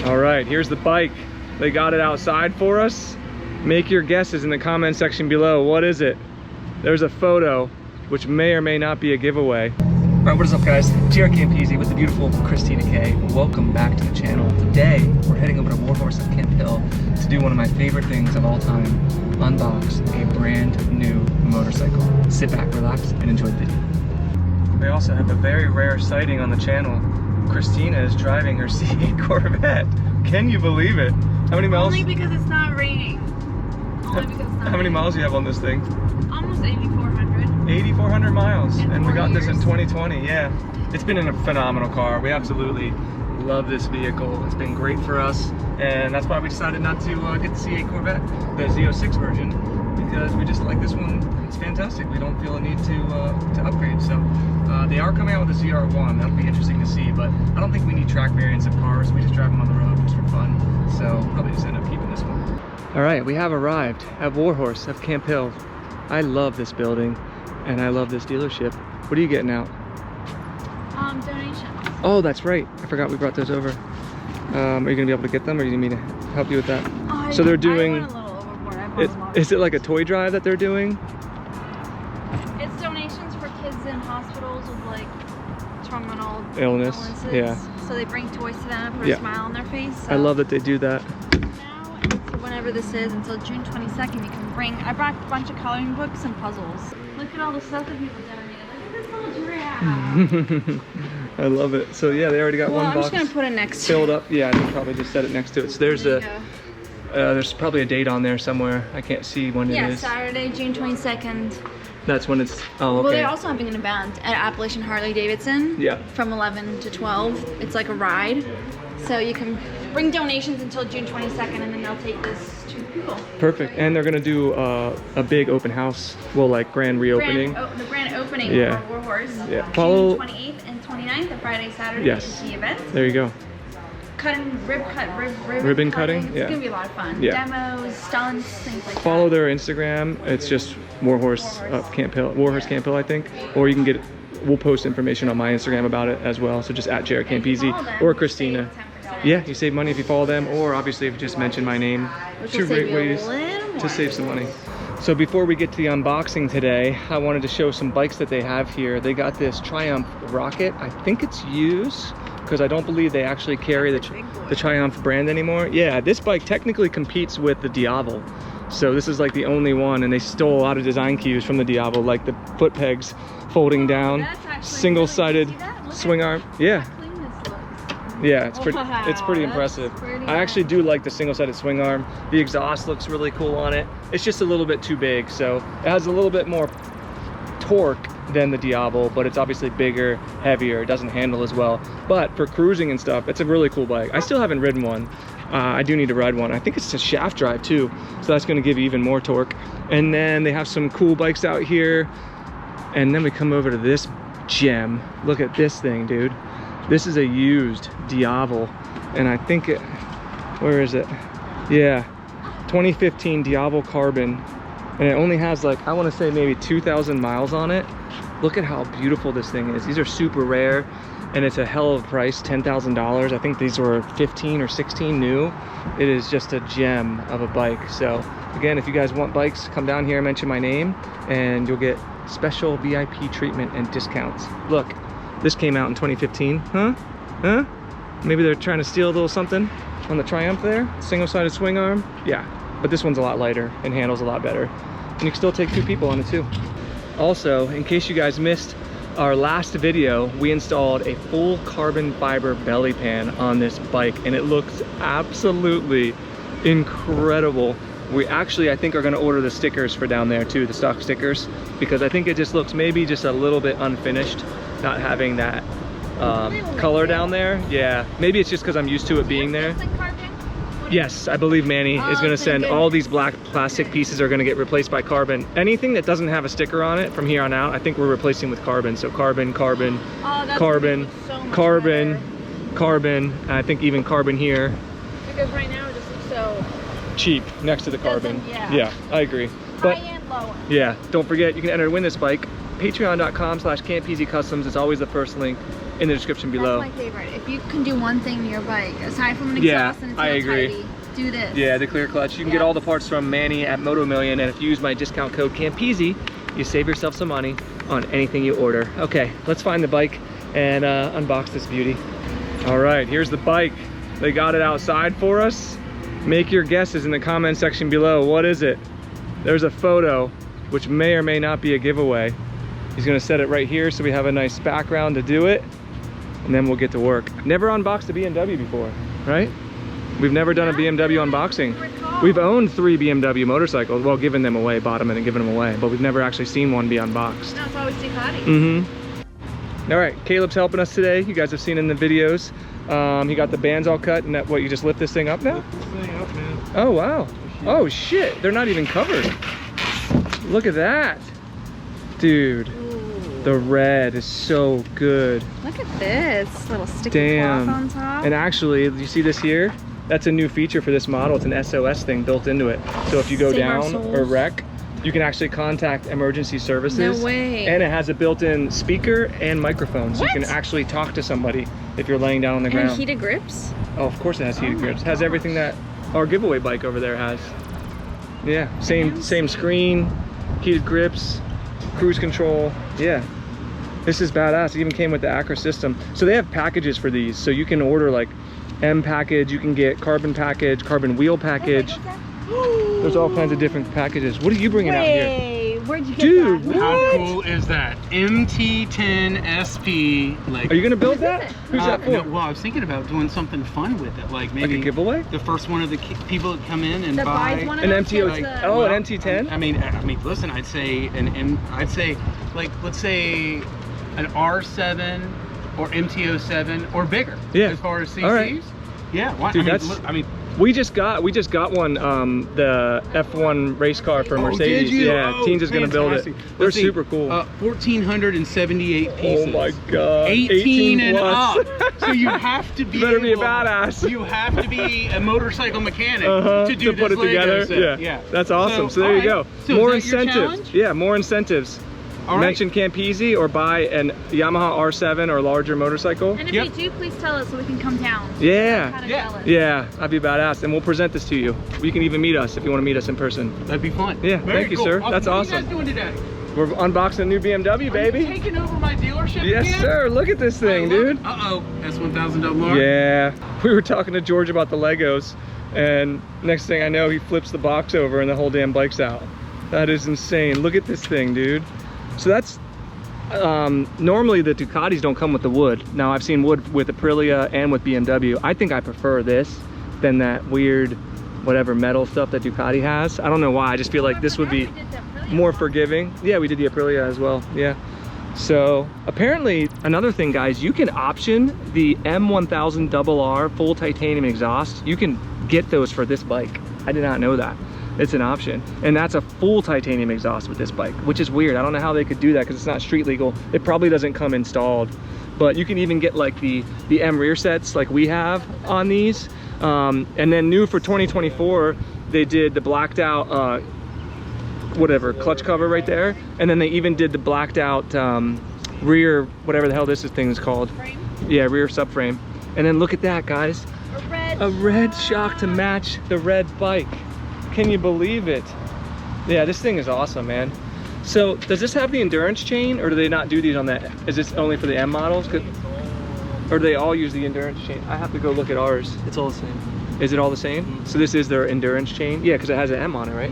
All right, here's the bike. They got it outside for us. Make your guesses in the comment section below. What is it? There's a photo, which may or may not be a giveaway. All right, what is up guys? JaretCampisi with the beautiful Christina K. Welcome back to the channel. Today, we're heading over to Warhorse of Camp Hill to do one of my favorite things of all time, unbox a brand new motorcycle. Sit back, relax, and enjoy the video. We also have a very rare sighting on the channel. Christina is driving her C8 Corvette. Can you believe it? How many miles? Only because it's not raining. How many miles do you have on this thing? Almost 8,400. 8,400 miles. And we got years. this in 2020, yeah. It's been a phenomenal car. We absolutely love this vehicle. It's been great for us. And that's why we decided not to get the C8 Corvette, the Z06 version, because we just like this one. It's fantastic. We don't feel a need to upgrade. So they are coming out with a ZR1. That'll be interesting to see, but I don't think we need track variants of cars. We just drive them on the road just for fun. So probably just end up keeping this one. All right, we have arrived at Warhorse of Camp Hill. I love this building and I love this dealership. What are you getting out? Donations. Oh, that's right. I forgot we brought those over. Are you gonna be able to get them, or do you need me to help you with that? So they're doing. I went a little overboard. Is it like a toy drive that they're doing? It's donations for kids in hospitals with like terminal illnesses. Yeah. So they bring toys to them, put a smile on their face. So I love that they do that. now, until whenever this is, until June 22nd, you can bring. I brought a bunch of coloring books and puzzles. Look at all the stuff that people donated. Look at this little giraffe. I love it. So yeah, they already got one I'm box just gonna put it next filled up. Yeah, I can probably just set it next to it. So there's there's probably a date on there somewhere. I can't see when it is. Yeah, Saturday, June 22nd. That's when it's. Oh, okay. Well, they're also having an event at Appalachian Harley Davidson. Yeah. From 11 to 12. It's like a ride. So you can bring donations until June 22nd, and then they'll take this to people. Perfect. And they're gonna do a big open house. Well, like grand reopening. The grand opening Yeah. for Warhorse. Yeah. Follow. June 28th and 29th, the Friday, Saturday Yes. is the event. There you go. Ribbon cutting. It's Yeah. gonna be a lot of fun. Yeah. Demos, stunts, things like Follow that. their Instagram. It's just Warhorse Camp Hill. Warhorse Camp Hill, I think. Or you can get. We'll post information on my Instagram about it as well. So just at JaretCampisi or Christina. Yeah, you save money if you follow them, or obviously if you just mention my name. Which Two will great save you a ways little to more. save some money. So before we get to the unboxing today, I wanted to show some bikes that they have here. They got this Triumph Rocket. I think it's used because I don't believe they actually carry the Triumph brand anymore. Yeah, this bike technically competes with the Diavel. So this is like the only one, and they stole a lot of design cues from the Diavel, like the foot pegs folding down, single-sided swing arm. Yeah. Yeah, it's pretty impressive. I actually do like the single-sided swing arm. The exhaust looks really cool on it. It's just a little bit too big, so it has a little bit more torque than the Diavel, but it's obviously bigger, heavier, it doesn't handle as well. But for cruising and stuff, it's a really cool bike. I still haven't ridden one. I do need to ride one. I think it's a shaft drive too, so that's going to give you even more torque. And then they have some cool bikes out here. And then we come over to this gem. Look at this thing, dude. This is a used Diavel, and I think it, where is it? Yeah, 2015 Diavel Carbon, and it only has like, I want to say maybe 2,000 miles on it. Look at how beautiful this thing is. These are super rare, and it's a hell of a price, $10,000. I think these were 15 or 16 new. It is just a gem of a bike. So again, if you guys want bikes, come down here, mention my name, and you'll get special VIP treatment and discounts. Look. This came out in 2015, huh? Huh? Maybe they're trying to steal a little something on the Triumph there. Single-sided swing arm. Yeah, but this one's a lot lighter and handles a lot better. And you can still take 2 people on it too. Also, in case you guys missed our last video, we installed a full carbon fiber belly pan on this bike, and it looks absolutely incredible. We actually, I think, are going to order the stickers for down there too, the stock stickers, because I think it just looks maybe just a little bit unfinished, not having that color down there. Yeah, maybe it's just because I'm used to it being there. Yes, I believe Manny is going to send all these black plastic pieces are going to get replaced by carbon. Anything that doesn't have a sticker on it from here on out, I think we're replacing with carbon. So carbon, carbon, carbon, carbon, carbon, and I think even carbon here. Because right now it just looks so cheap next to the carbon. Yeah, I agree. But high and low. yeah, don't forget, you can enter to win this bike. patreon.com/Campisi Customs. It's always the first link in the description below. That's my favorite. If you can do one thing to your bike, aside from an exhaust and a tail tidy, do this. Yeah, the clear clutch. You can get all the parts from Manny at Moto Million, and if you use my discount code Campisi, you save yourself some money on anything you order. Okay, let's find the bike and unbox this beauty. All right, here's the bike. They got it outside for us. Make your guesses in the comment section below. What is it? There's a photo, which may or may not be a giveaway. He's gonna set it right here so we have a nice background to do it, and then we'll get to work. Never unboxed a BMW before, right? We've never done a BMW unboxing. We've owned 3 BMW motorcycles, well, given them away, bought them and given them away, but we've never actually seen one be unboxed. No, it's always Ducati. Mm-hmm. All right, Caleb's helping us today. You guys have seen in the videos. He got the bands all cut, and that, what, you just lift this thing up now? Lift this thing up, man. Oh, wow. Oh, shit, they're not even covered. Look at that. Dude, the red is so good. Look at this little sticky cloth on top. And actually, you see this here? That's a new feature for this model. It's an SOS thing built into it. So if you go down or wreck, you can actually contact emergency services. No way. And it has a built-in speaker and microphone. So you can actually talk to somebody if you're laying down on the ground. And heated grips? Oh, of course it has heated grips. It has everything that our giveaway bike over there has. Yeah, same screen, heated grips, cruise control. Yeah, this is badass. It even came with the Acra system. So they have packages for these. So you can order like M package, you can get carbon package, carbon wheel package. There's all kinds of different packages. What are you bringing out here? Where'd you get Dude, that? How cool is that? MT10 SP. Like, are you gonna build that? Who's that for? No, well, I was thinking about doing something fun with it, like maybe Like a giveaway? the first one of the people that come in and That buy buys one of An those MTO. gets the- Oh, Well, an MT10. I mean, listen. I'd say like, let's say an R7 or MTO7 or bigger. Yeah. As far as CCs. All right. Yeah. Why, Dude, I mean, we just got one, the F1 race car for Mercedes. Did you? Yeah, Oh, Teens is gonna build it. fantastic. They're Let's see, super cool. 1,478 pieces. Oh my god. 18 and plus. up. So you have to be You better be a able- badass. You have to be a motorcycle mechanic to do to put this it together. Lego set. Yeah, that's awesome. So there all you go. right. So More is that your incentives. challenge? Yeah, more incentives. All right. Mention Campisi or buy an Yamaha R7 or larger motorcycle. And if Yep. you do, please tell us so we can come down. Yeah. Kinda Yeah. jealous. Yeah, I'd be badass, and we'll present this to you. You can even meet us if you want to meet us in person. That'd be fun. Yeah, Very thank you, cool. sir. That's What awesome. are you guys doing today? We're unboxing a new BMW, Are you baby. taking over my dealership Yes, again? sir. Look at this thing, dude. Uh-oh. S1000R. Yeah, we were talking to George about the Legos, and next thing I know, he flips the box over and the whole damn bike's out. That is insane. Look at this thing, dude. So that's normally the Ducatis don't come with the wood. Now I've seen wood with Aprilia and with BMW. I think I prefer this than that weird whatever metal stuff that Ducati has. I don't know why. I just feel like this would be more forgiving. Yeah, we did the Aprilia as well. Yeah. So apparently another thing, guys, you can option the M1000RR full titanium exhaust. You can get those for this bike. I did not know that. It's an option, and that's a full titanium exhaust with this bike, which is weird. I don't know how they could do that because it's not street legal. It probably doesn't come installed, but you can even get like the M rear sets like we have on these. And then new for 2024, they did the blacked out whatever clutch cover right there, and then they even did the blacked out rear, whatever the hell this thing is called. Frame? Yeah, rear subframe. And then look at that, guys, A red shock to match the red bike. Can you believe it? Yeah, this thing is awesome, man. So does this have the endurance chain, or do they not do these on that? Is this only for the M models? Or do they all use the endurance chain? I have to go look at ours. It's all the same. Is it all the same? So this is their endurance chain? Yeah, because it has an M on it, right?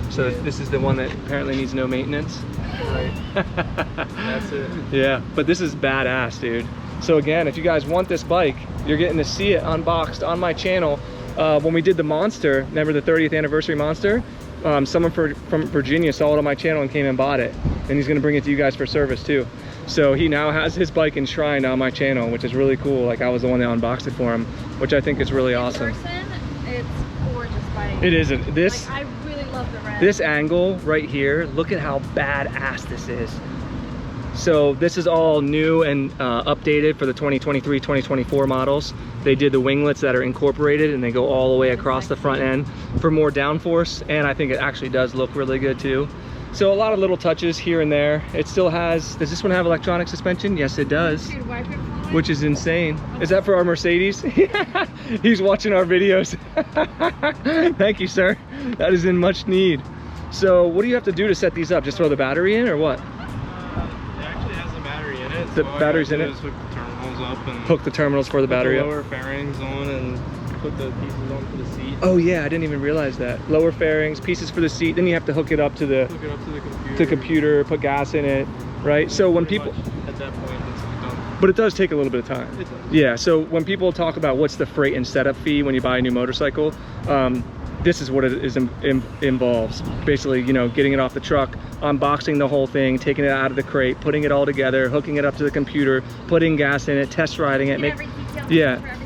So this is the one that apparently needs no maintenance. Right. That's it. Yeah, but this is badass, dude. So again, if you guys want this bike, you're getting to see it unboxed on my channel. When we did the Monster, remember the 30th anniversary Monster? Someone from Virginia saw it on my channel and came and bought it. And he's gonna bring it to you guys for service too. So he now has his bike enshrined on my channel, which is really cool. Like I was the one that unboxed it for him, which I think is really awesome. In person, it's gorgeous bike. It isn't. This, Like, I really love the red. this angle right here, look at how badass this is. So this is all new and updated for the 2023, 2024 models. They did the winglets that are incorporated, and they go all the way across the front end for more downforce, and I think it actually does look really good too. So a lot of little touches here and there. It still has, does this one have electronic suspension? Yes, it does. Dude, wipe it fluid. Which is insane. Is that for our Mercedes? He's watching our videos. Thank you, sir. That is in much need. So what do you have to do to set these up? Just throw the battery in or what? It actually has a battery in it. The so battery's in it? Just hook the terminals up and Hook the terminals for the battery the up. lower fairings on and put the pieces onto the seat. Oh yeah, I didn't even realize that. Lower fairings, pieces for the seat. Then you have to hook it up to the Hook it up to the computer, put gas in it, right? So when Pretty people, much at that point, it's done. but it does take a little bit of time. It does. Yeah, so when people talk about what's the freight and setup fee when you buy a new motorcycle, this is what it is involves. Basically, you know, getting it off the truck, unboxing the whole thing, taking it out of the crate, putting it all together, hooking it up to the computer, putting gas in it, test riding it,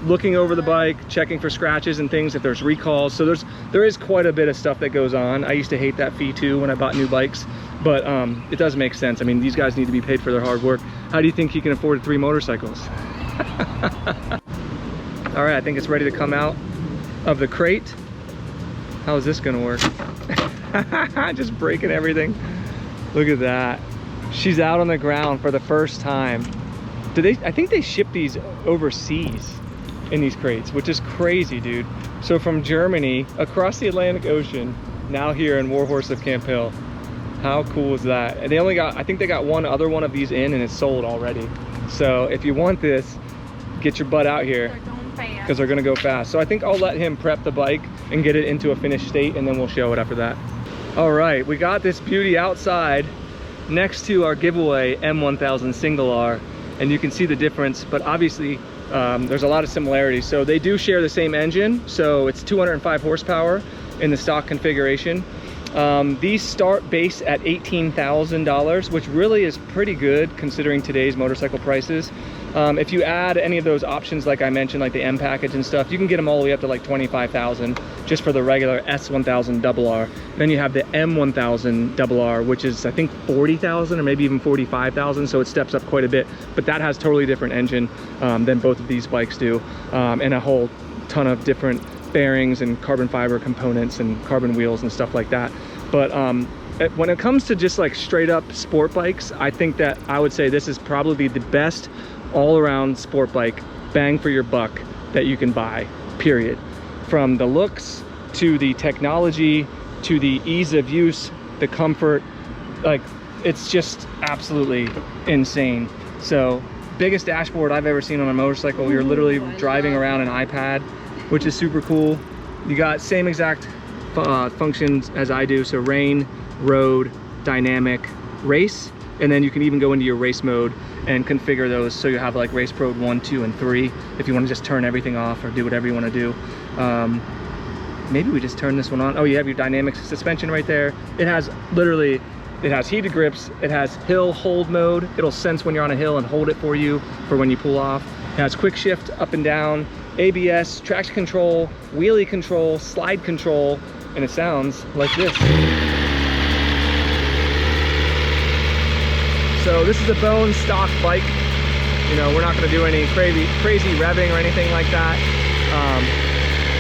looking over the bike, checking for scratches and things if there's recalls. So there is quite a bit of stuff that goes on. I used to hate that fee too when I bought new bikes, but it does make sense. I mean, these guys need to be paid for their hard work. How do you think he can afford 3 motorcycles? All right, I think it's ready to come out of the crate. How is this gonna work? Just breaking everything. Look at that. She's out on the ground for the first time. I think they ship these overseas in these crates, which is crazy, dude. So from Germany across the Atlantic Ocean, now here in Warhorse of Camp Hill. How cool is that? And they only got, I think they got one other one of these in and it's sold already. So if you want this, get your butt out here because they're gonna go fast. So I think I'll let him prep the bike and get it into a finished state and then we'll show it after that. All right, we got this beauty outside next to our giveaway M1000 Single R, and you can see the difference, but obviously there's a lot of similarities. So they do share the same engine, so it's 205 horsepower in the stock configuration. These start base at $18,000, which really is pretty good considering today's motorcycle prices. If you add any of those options like I mentioned, like the M package and stuff, you can get them all the way up to like 25,000 just for the regular S1000RR. Then you have the M1000RR, which is I think 40,000 or maybe even 45,000, so it steps up quite a bit. But that has totally different engine than both of these bikes do, and a whole ton of different bearings and carbon fiber components and carbon wheels and stuff like that. But when it comes to just like straight up sport bikes, I think that I would say this is probably the best all-around sport bike, bang for your buck, that you can buy, period. From the looks to the technology to the ease of use, the comfort, like it's just absolutely insane. So biggest dashboard I've ever seen on a motorcycle. You're literally driving around an iPad, which is super cool. You got same exact functions as I do, so rain, road, dynamic, race, and then you can even go into your race mode and configure those so you have like race mode 1, 2, and 3 if you want to just turn everything off or do whatever you want to do. Maybe we just turn this one on. Oh, you have your dynamic suspension right there. It has literally, it has heated grips, it has hill hold mode. It'll sense when you're on a hill and hold it for you for when you pull off. It has quick shift up and down, ABS, traction control, wheelie control, slide control, and it sounds like this. So this is a bone stock bike. You know, we're not going to do any crazy revving or anything like that.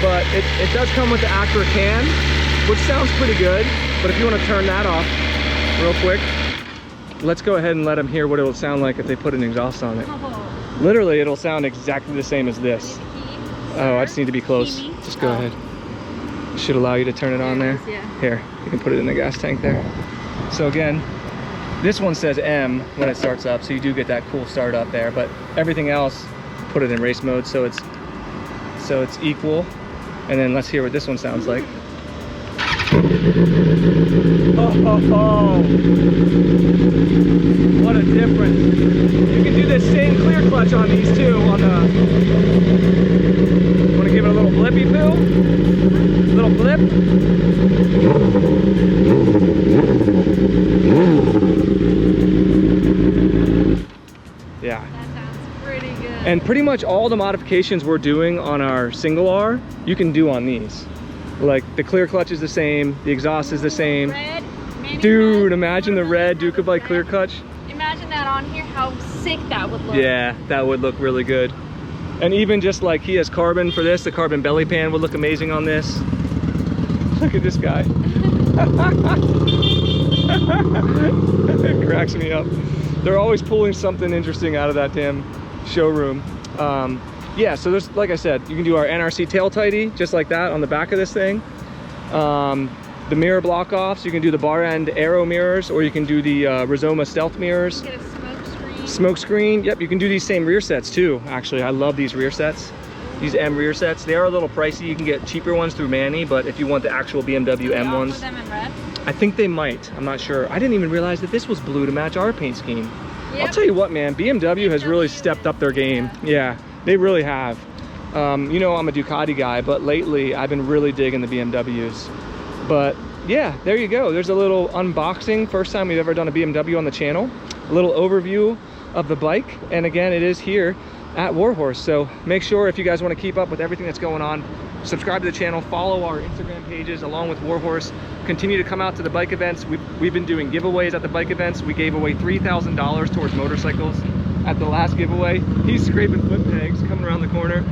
But it does come with the Acura can, which sounds pretty good. But if you want to turn that off real quick, let's go ahead and let them hear what it'll sound like if they put an exhaust on it. Oh. Literally, it'll sound exactly the same as this. Oh, I just need to be close. Just go ahead. Should allow you to turn it on there. Yeah. Here, you can put it in the gas tank there. So again, this one says M when it starts up, so you do get that cool start up there, but everything else, put it in race mode so it's equal. And then let's hear what this one sounds like. Oh, what a difference. You can do this same clear clutch on these too, on the, want to give it a little blippy poo? Little blip. Yeah. That sounds pretty good. And pretty much all the modifications we're doing on our single R, you can do on these. Like the clear clutch is the same, the exhaust is the same. Red, dude, imagine the red Duca Bike clear clutch. Imagine that on here, how sick that would look. Yeah, that would look really good. And even just like he has carbon for this, the carbon belly pan would look amazing on this. Look at this guy. It cracks me up. They're always pulling something interesting out of that damn showroom. Yeah, so there's, like I said, you can do our NRC tail tidy just like that on the back of this thing. The mirror block offs, you can do the bar end aero mirrors, or you can do the Rizoma stealth mirrors. Get a smoke screen. Smoke screen, yep, you can do these same rear sets too. Actually, I love these rear sets. These M rear sets, they are a little pricey. You can get cheaper ones through Manny, but if you want the actual BMW M ones, Them in red? I think they might. I'm not sure. I didn't even realize that this was blue to match our paint scheme. Yep. I'll tell you what, man, BMW has really stepped up their game. Yeah, they really have. You know, I'm a Ducati guy, but lately I've been really digging the BMWs. But yeah, there you go. There's a little unboxing. First time we've ever done a BMW on the channel. A little overview of the bike. And again, it is here at Warhorse. So make sure, if you guys want to keep up with everything that's going on, subscribe to the channel, follow our Instagram pages along with Warhorse. Continue to come out to the bike events. We've been doing giveaways at the bike events. We gave away $3,000 towards motorcycles at the last giveaway. He's scraping foot pegs coming around the corner.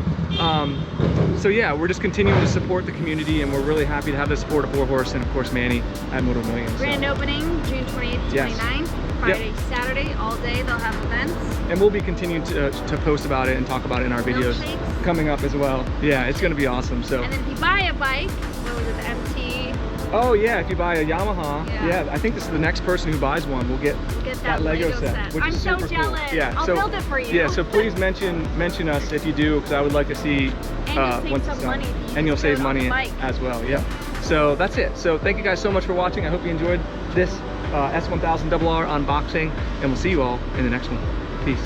So yeah, we're just continuing to support the community, and we're really happy to have the support of Warhorse and of course Manny at Moto Millions. Grand opening June 28th to Yes. 29th. Friday, Saturday, all day they'll have events. And we'll be continuing to post about it and talk about it in our videos Milkshakes. coming up as well. Yeah, it's going to be awesome. So. And then if you buy a bike, what was it, the MT? Oh yeah, if you buy a Yamaha, Yeah. I think this is the next person who buys one will get that Lego Lego set, set. which I'm is so super jealous. cool. Yeah, I'll build it for you. Yeah, so please mention us if you do, because I would like to see And you'll save once some it's done. money if you And you'll use save it on the money bike. as well. Yeah. So that's it. So thank you guys so much for watching. I hope you enjoyed this S1000R unboxing, and we'll see you all in the next one. Peace.